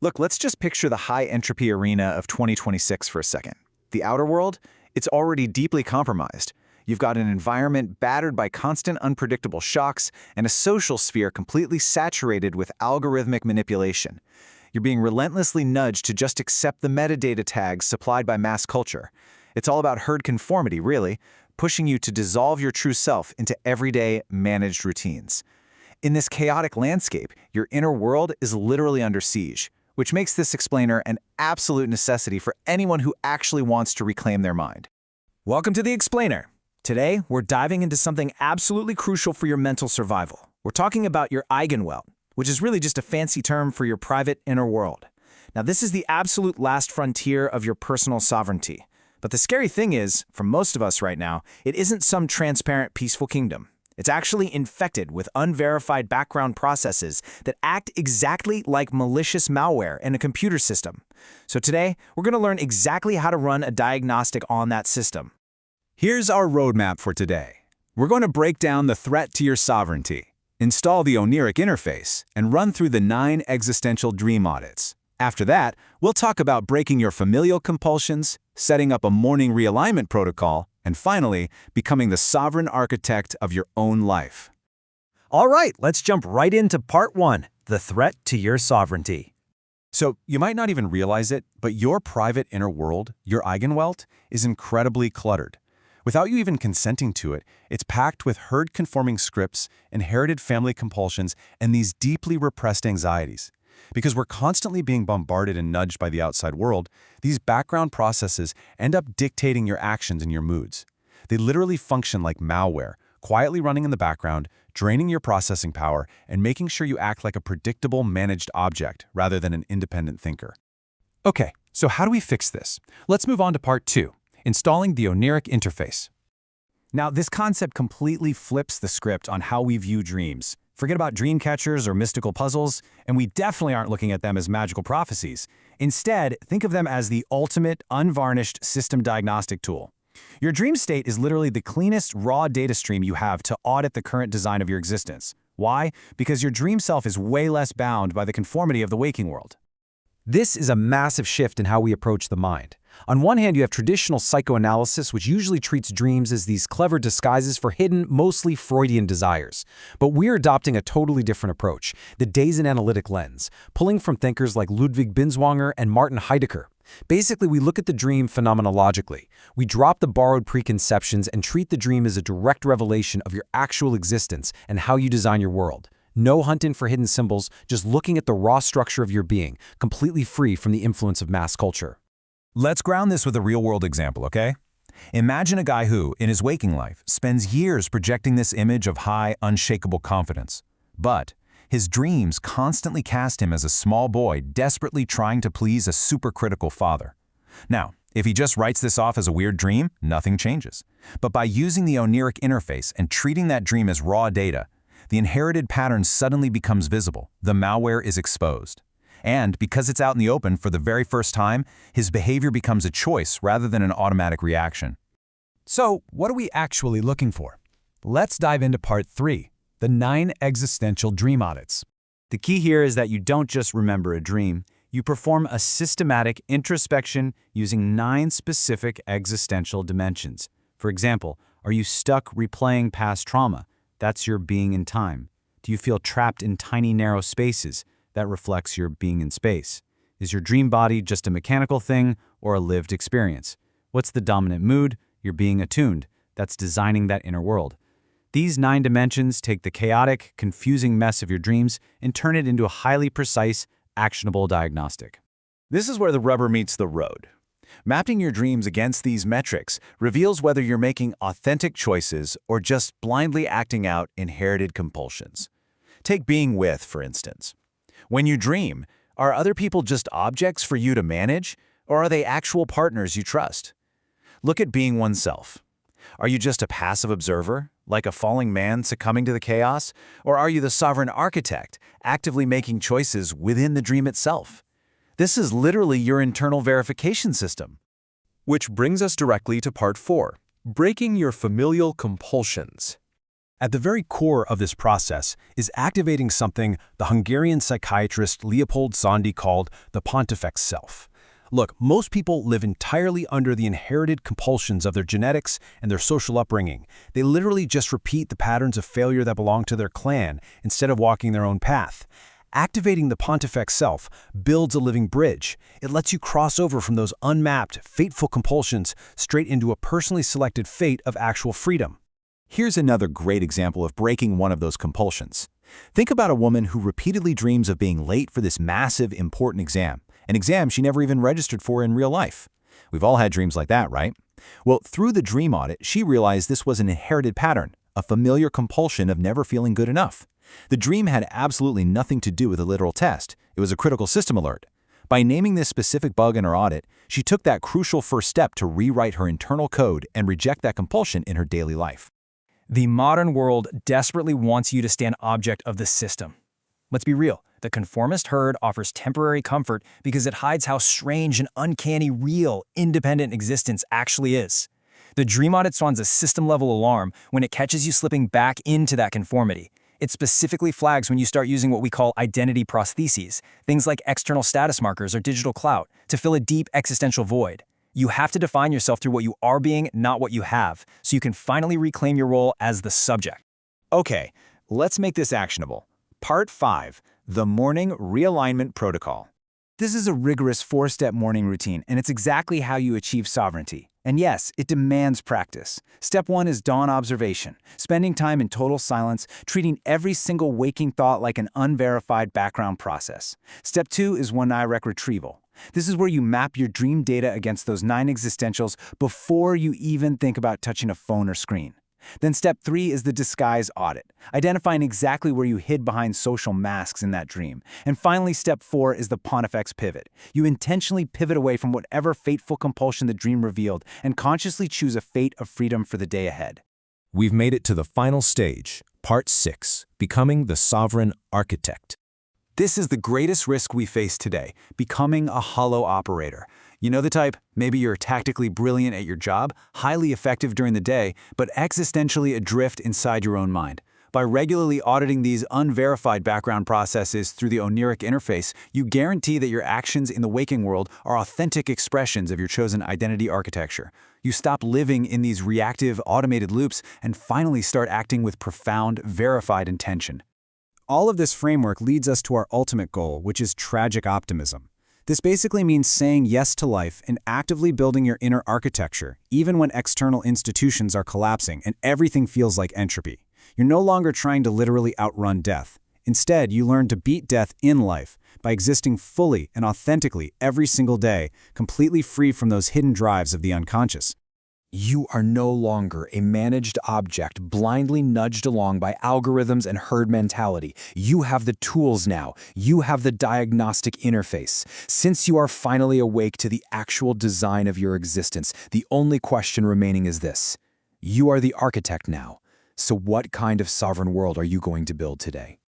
Look, let's just picture the high-entropy arena of 2026 for a second. The outer world? It's already deeply compromised. You've got an environment battered by constant unpredictable shocks and a social sphere completely saturated with algorithmic manipulation. You're being relentlessly nudged to just accept the metadata tags supplied by mass culture. It's all about herd conformity, really, pushing you to dissolve your true self into everyday, managed routines. In this chaotic landscape, your inner world is literally under siege, which makes this explainer an absolute necessity for anyone who actually wants to reclaim their mind. Welcome to the Explainer. Today, we're diving into something absolutely crucial for your mental survival. We're talking about your Eigenwelt, which is really just a fancy term for your private inner world. Now, this is the absolute last frontier of your personal sovereignty. But the scary thing is, for most of us right now, it isn't some transparent, peaceful kingdom. It's actually infected with unverified background processes that act exactly like malicious malware in a computer system. So today, we're going to learn exactly how to run a diagnostic on that system. Here's our roadmap for today. We're going to break down the threat to your sovereignty, install the Oneiric interface, and run through the 9 existential dream audits. After that, we'll talk about breaking your familial compulsions, setting up a morning realignment protocol, and finally, becoming the sovereign architect of your own life. All right, let's jump right into part 1, the threat to your sovereignty. So, you might not even realize it, but your private inner world, your Eigenwelt, is incredibly cluttered. Without you even consenting to it, it's packed with herd-conforming scripts, inherited family compulsions, and these deeply repressed anxieties. Because we're constantly being bombarded and nudged by the outside world, these background processes end up dictating your actions and your moods. They literally function like malware, quietly running in the background, draining your processing power, and making sure you act like a predictable, managed object rather than an independent thinker. Okay, so how do we fix this? Let's move on to part 2, installing the Oneiric interface. Now, this concept completely flips the script on how we view dreams. Forget about dream catchers or mystical puzzles, and we definitely aren't looking at them as magical prophecies. Instead, think of them as the ultimate, unvarnished system diagnostic tool. Your dream state is literally the cleanest, raw data stream you have to audit the current design of your existence. Why? Because your dream self is way less bound by the conformity of the waking world. This is a massive shift in how we approach the mind. On one hand, you have traditional psychoanalysis, which usually treats dreams as these clever disguises for hidden, mostly Freudian desires. But we're adopting a totally different approach, the Days and Analytic lens, pulling from thinkers like Ludwig Binswanger and Martin Heidegger. Basically, we look at the dream phenomenologically. We drop the borrowed preconceptions and treat the dream as a direct revelation of your actual existence and how you design your world. No hunting for hidden symbols, just looking at the raw structure of your being, completely free from the influence of mass culture. Let's ground this with a real-world example, okay? Imagine a guy who, in his waking life, spends years projecting this image of high, unshakable confidence. But his dreams constantly cast him as a small boy desperately trying to please a supercritical father. Now, if he just writes this off as a weird dream, nothing changes. But by using the Oneiric interface and treating that dream as raw data, the inherited pattern suddenly becomes visible. The malware is exposed. And because it's out in the open for the very first time, his behavior becomes a choice rather than an automatic reaction. So, what are we actually looking for? Let's dive into part 3, the 9 existential dream audits. The key here is that you don't just remember a dream, you perform a systematic introspection using 9 specific existential dimensions. For example, are you stuck replaying past trauma? That's your being in time. Do you feel trapped in tiny, narrow spaces? That reflects your being in space. Is your dream body just a mechanical thing or a lived experience? What's the dominant mood? You're being attuned. That's designing that inner world. These 9 dimensions take the chaotic, confusing mess of your dreams and turn it into a highly precise, actionable diagnostic. This is where the rubber meets the road. Mapping your dreams against these metrics reveals whether you're making authentic choices or just blindly acting out inherited compulsions. Take being with, for instance. When you dream, are other people just objects for you to manage, or are they actual partners you trust? Look at being oneself. Are you just a passive observer, like a falling man succumbing to the chaos, or are you the sovereign architect, actively making choices within the dream itself? This is literally your internal verification system. Which brings us directly to part 4, breaking your familial compulsions. At the very core of this process is activating something the Hungarian psychiatrist Leopold Sandi called the Pontifex self. Look, most people live entirely under the inherited compulsions of their genetics and their social upbringing. They literally just repeat the patterns of failure that belong to their clan instead of walking their own path. Activating the Pontifex self builds a living bridge. It lets you cross over from those unmapped, fateful compulsions straight into a personally selected fate of actual freedom. Here's another great example of breaking one of those compulsions. Think about a woman who repeatedly dreams of being late for this massive, important exam, an exam she never even registered for in real life. We've all had dreams like that, right? Well, through the dream audit, she realized this was an inherited pattern, a familiar compulsion of never feeling good enough. The dream had absolutely nothing to do with a literal test. It was a critical system alert. By naming this specific bug in her audit, she took that crucial first step to rewrite her internal code and reject that compulsion in her daily life. The modern world desperately wants you to stay an object of the system. Let's be real, the conformist herd offers temporary comfort because it hides how strange and uncanny real, independent existence actually is. The dream audit sounds a system-level alarm when it catches you slipping back into that conformity. It specifically flags when you start using what we call identity prostheses, things like external status markers or digital clout, to fill a deep existential void. You have to define yourself through what you are being, not what you have, so you can finally reclaim your role as the subject. Okay, let's make this actionable. Part 5, the Morning Realignment Protocol. This is a rigorous 4-step morning routine, and it's exactly how you achieve sovereignty. And yes, it demands practice. Step 1 is dawn observation, spending time in total silence, treating every single waking thought like an unverified background process. Step 2 is Oneiric retrieval. This is where you map your dream data against those 9 existentials before you even think about touching a phone or screen. Then step 3 is the disguise audit, identifying exactly where you hid behind social masks in that dream. And finally, step 4 is the Pontifex pivot. You intentionally pivot away from whatever fateful compulsion the dream revealed and consciously choose a fate of freedom for the day ahead. We've made it to the final stage, Part 6, Becoming the Sovereign Architect. This is the greatest risk we face today, becoming a hollow operator. You know the type? Maybe you're tactically brilliant at your job, highly effective during the day, but existentially adrift inside your own mind. By regularly auditing these unverified background processes through the Oneiric interface, you guarantee that your actions in the waking world are authentic expressions of your chosen identity architecture. You stop living in these reactive, automated loops and finally start acting with profound, verified intention. All of this framework leads us to our ultimate goal, which is tragic optimism. This basically means saying yes to life and actively building your inner architecture, even when external institutions are collapsing and everything feels like entropy. You're no longer trying to literally outrun death. Instead, you learn to beat death in life by existing fully and authentically every single day, completely free from those hidden drives of the unconscious. You are no longer a managed object blindly nudged along by algorithms and herd mentality. You have the tools now. You have the diagnostic interface. Since you are finally awake to the actual design of your existence, the only question remaining is this. You are the architect now. So what kind of sovereign world are you going to build today?